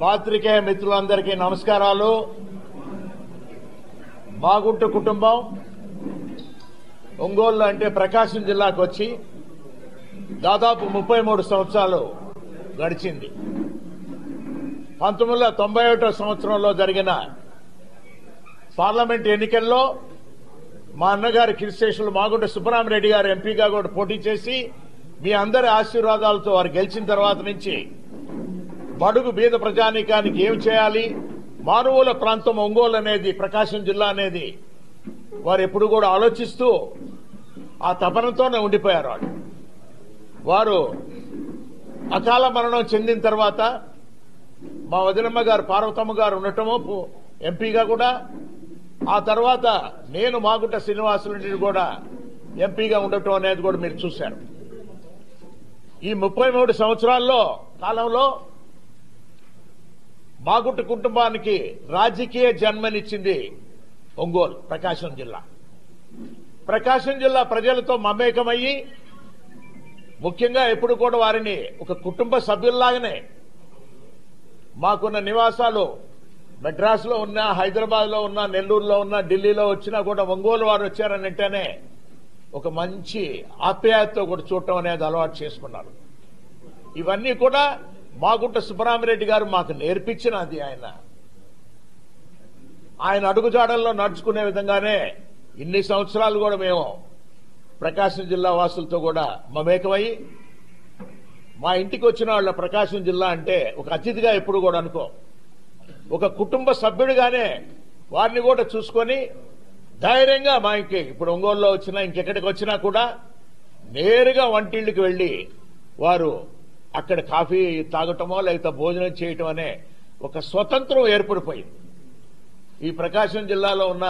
పాత్రికేయ మిత్రులందరికీ నమస్కారాలు. మాగుంట కుటుంబం ఒంగోలు అంటే ప్రకాశం జిల్లాకు వచ్చి దాదాపు 33 సంవత్సరాలు గడిచింది. 1991 సంవత్సరంలో జరిగిన పార్లమెంట్ ఎన్నికల్లో మా అన్నగారి కీర్తిశేషులు మాగుంట సుబ్బరామిరెడ్డి గారు ఎంపీగా కూడా పోటీ చేసి మీ అందరి ఆశీర్వాదాలతో వారు గెలిచిన తర్వాత నుంచి బడుగు బీద ప్రజానీకానికి ఏం చేయాలి, మారుమూల ప్రాంతం ఒంగోలు అనేది, ప్రకాశం జిల్లా అనేది వారు ఎప్పుడు కూడా ఆలోచిస్తూ ఆ తపనతోనే ఉండిపోయారు. వారు అకాల మరణం చెందిన తర్వాత మా వదినమ్మ గారు పార్వతమ్మ గారు ఉండటము ఎంపీగా కూడా, ఆ తర్వాత నేను మాగుంట శ్రీనివాసులరెడ్డి కూడా ఎంపీగా ఉండటం అనేది కూడా మీరు చూశారు. ఈ 33 సంవత్సరాల్లో కాలంలో మాగుంట కుటుంబానికి రాజకీయ జన్మనిచ్చింది ఒంగోలు, ప్రకాశం జిల్లా. ప్రకాశం జిల్లా ప్రజలతో మమేకమయ్యి ముఖ్యంగా ఎప్పుడు కూడా వారిని ఒక కుటుంబ సభ్యుల్లాగానే, మాకున్న నివాసాలు మెడ్రాస్లో ఉన్నా, హైదరాబాద్లో ఉన్నా, నెల్లూరులో ఉన్నా, ఢిల్లీలో వచ్చినా కూడా ఒంగోలు వారు వచ్చారనంటేనే ఒక మంచి ఆప్యాయతతో కూడా చూడటం అనేది అలవాటు చేసుకున్నారు. ఇవన్నీ కూడా మాగుంట సుబ్బరామిరెడ్డి గారు మాకు నేర్పించినది. ఆయన అడుగుజాడల్లో నడుచుకునే విధంగానే ఇన్ని సంవత్సరాలు కూడా మేము ప్రకాశం జిల్లా వాసులతో కూడా మమేకమై, మా ఇంటికి వచ్చిన వాళ్ళ ప్రకాశం జిల్లా అంటే ఒక అతిథిగా ఎప్పుడు కూడా అనుకో, ఒక కుటుంబ సభ్యుడిగానే వారిని కూడా చూసుకొని ధైర్యంగా మా ఇంటికి ఇప్పుడు ఒంగోలులో వచ్చినా ఇంకెక్కడికి వచ్చినా కూడా నేరుగా వంటిళ్ళకి వెళ్లి వారు అక్కడ కాఫీ తాగటమో లేకపోతే భోజనం చేయటం అనే ఒక స్వతంత్రం ఏర్పడిపోయింది. ఈ ప్రకాశం జిల్లాలో ఉన్న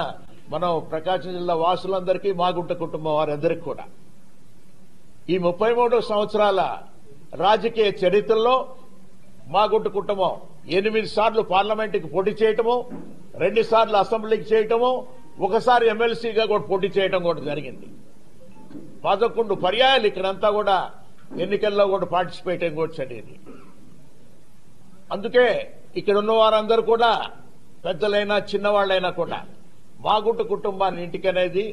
మనం ప్రకాశం జిల్లా వాసులందరికీ, మాగుంట కుటుంబం వారందరికీ కూడా ఈ 33 సంవత్సరాల రాజకీయ చరిత్రలో మాగుంట కుటుంబం 8 సార్లు పార్లమెంటుకి పోటీ చేయటము, 2 సార్లు అసెంబ్లీకి చేయటము, ఒకసారి ఎమ్మెల్సీగా కూడా పోటీ చేయడం కూడా జరిగింది. 11 పర్యాయాలు ఇక్కడంతా కూడా ఎన్నికల్లో కూడా పార్టిసిపేట్ కూడా జరిగింది. అందుకే ఇక్కడ ఉన్న వారందరూ కూడా పెద్దలైనా చిన్నవాళ్లైనా కూడా మాగుంట కుటుంబాన్ని ఇంటికనేది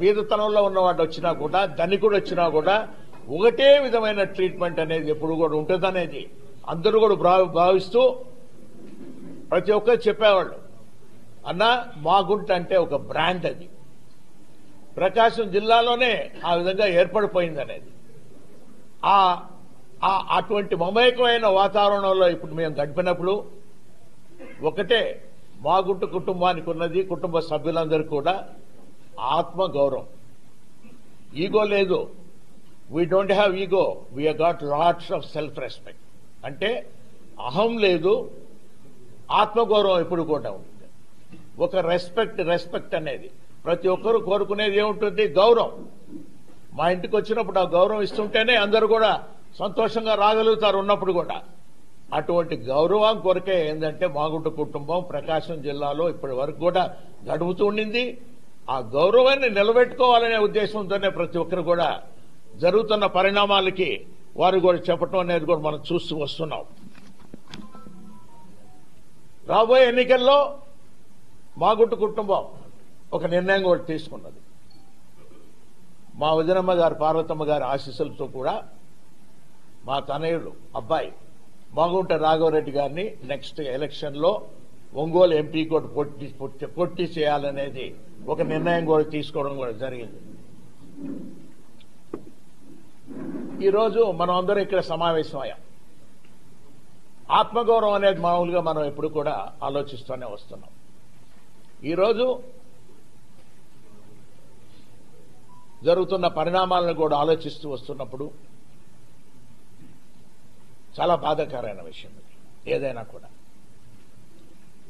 బీదతనంలో ఉన్నవాడు వచ్చినా కూడా, ధనికుడు వచ్చినా కూడా ఒకటే విధమైన ట్రీట్మెంట్ అనేది ఎప్పుడు కూడా ఉంటుందనేది అందరూ కూడా భావిస్తూ ప్రతి ఒక్కరు చెప్పేవాళ్ళు. అన్నా మాగుంట అంటే ఒక బ్రాండ్, అది ప్రకాశం జిల్లాలోనే ఆ విధంగా ఏర్పడిపోయింది అనేది. అటువంటి మమేకమైన వాతావరణంలో ఇప్పుడు మేము గడిపినప్పుడు ఒకటే మాగుంట కుటుంబానికి ఉన్నది, కుటుంబ సభ్యులందరూ కూడా ఆత్మగౌరవం. ఈగో లేదు, we don't have ego, we got lots of self respect. అంటే అహం లేదు, ఆత్మగౌరవం ఎప్పుడు కూడా ఉంటుంది. ఒక రెస్పెక్ట్ అనేది ప్రతి ఒక్కరూ కోరుకునేది ఏముంటుంది, గౌరవం. మా ఇంటికి వచ్చినప్పుడు ఆ గౌరవం ఇస్తుంటేనే అందరూ కూడా సంతోషంగా రాగలుగుతారు ఉన్నప్పుడు కూడా. అటువంటి గౌరవం కొరకే ఏంటంటే మాగుంట కుటుంబం ప్రకాశం జిల్లాలో ఇప్పటి వరకు కూడా గడుపుతూ ఉండింది. ఆ గౌరవాన్ని నిలబెట్టుకోవాలనే ఉద్దేశంతోనే ప్రతి ఒక్కరు కూడా జరుగుతున్న పరిణామాలకి వారు కూడా చెప్పడం అనేది కూడా మనం చూస్తూ వస్తున్నాం. రాబోయే ఎన్నికల్లో మాగుంట కుటుంబం ఒక నిర్ణయం కూడా తీసుకున్నది. మా వదినమ్మ గారు పార్వతమ్మ గారి ఆశీస్సులతో కూడా మా తనయుడు అబ్బాయి మాగుంట రాఘవరెడ్డి గారిని నెక్స్ట్ ఎలక్షన్ లో ఒంగోలు ఎంపీ కూడా పోటీ చేయాలనేది ఒక నిర్ణయం కూడా తీసుకోవడం కూడా జరిగింది. ఈరోజు మనం అందరం ఇక్కడ సమావేశమయ్యాం. ఆత్మగౌరవం అనేది మామూలుగా మనం ఎప్పుడు కూడా ఆలోచిస్తూనే వస్తున్నాం. ఈరోజు జరుగుతున్న పరిణామాలను కూడా ఆలోచిస్తూ వస్తున్నప్పుడు చాలా బాధాకరమైన విషయం ఇది. ఏదైనా కూడా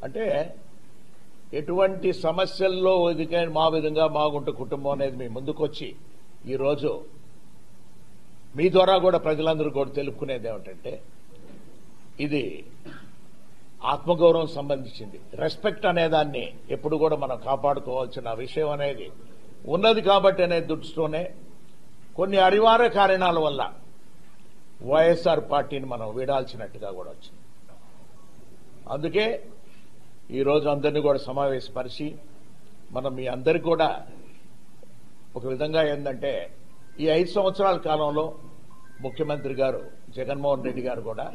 అంటే ఎటువంటి సమస్యల్లో మా విధంగా మాగుంట కుటుంబం అనేది మీ ముందుకొచ్చి ఈరోజు మీ ద్వారా కూడా ప్రజలందరూ కూడా తెలుపుకునేది ఏమిటంటే, ఇది ఆత్మగౌరవం సంబంధించింది. రెస్పెక్ట్ అనేదాన్ని ఎప్పుడు కూడా మనం కాపాడుకోవాల్సిన విషయం అనేది ఉన్నది కాబట్టి అనే దృష్టితోనే కొన్ని అనివార్య కారణాల వల్ల వైఎస్ఆర్ పార్టీని మనం వీడాల్సినట్టుగా కూడా వచ్చింది. అందుకే ఈరోజు అందరినీ కూడా సమావేశపరిచి మనం మీ అందరికీ కూడా ఒక విధంగా ఏంటంటే ఈ 5 సంవత్సరాల కాలంలో ముఖ్యమంత్రి గారు జగన్మోహన్ రెడ్డి గారు కూడా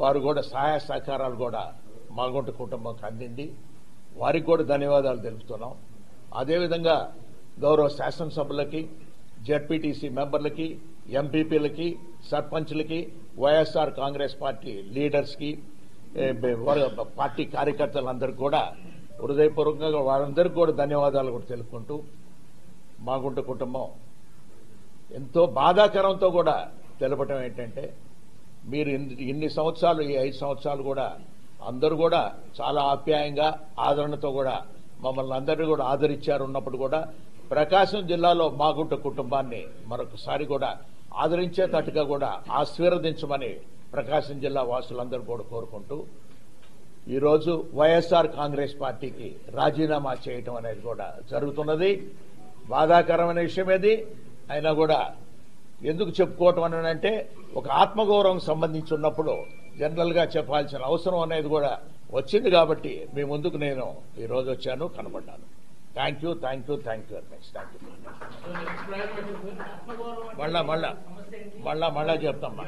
వారు కూడా సహాయ సహకారాలు కూడా మాగుంట కుటుంబంకి అందింది. వారికి కూడా ధన్యవాదాలు తెలుపుతున్నాం. అదేవిధంగా గౌరవ శాసనసభ్యులకి, జెడ్పీటీసీ మెంబర్లకి, ఎంపీపీలకి, సర్పంచ్లకి, వైఎస్ఆర్ కాంగ్రెస్ పార్టీ లీడర్స్కి, పార్టీ కార్యకర్తలందరికీ కూడా హృదయపూర్వకంగా వారందరికీ కూడా ధన్యవాదాలు కూడా తెలుపుకుంటూ మాగుంట కుటుంబం ఎంతో బాధాకరంతో కూడా తెలపటం ఏంటంటే మీరు ఇన్ని సంవత్సరాలు ఈ 5 సంవత్సరాలు కూడా అందరూ కూడా చాలా ఆప్యాయంగా ఆదరణతో కూడా మమ్మల్ని అందరినీ కూడా ఆదరించారు. ఉన్నప్పుడు కూడా ప్రకాశం జిల్లాలో మాగుంట కుటుంబాన్ని మరొకసారి కూడా ఆదరించేటట్టుగా కూడా ఆశీర్వదించమని ప్రకాశం జిల్లా వాసులందరూ కూడా కోరుకుంటూ ఈరోజు వైఎస్ఆర్ కాంగ్రెస్ పార్టీకి రాజీనామా చేయటం అనేది కూడా జరుగుతున్నది. బాధాకరమైన విషయం ఏది అయినా కూడా ఎందుకు చెప్పుకోవటం అని అంటే ఒక ఆత్మగౌరవం సంబంధించి ఉన్నప్పుడు జనరల్ గా చెప్పాల్సిన అవసరం అనేది కూడా వచ్చింది. కాబట్టి మీ ముందుకు నేను ఈ రోజు వచ్చాను, కనబడ్డాను. Thank you very much. Thank you. మళ్ళా చెప్తామ్మా.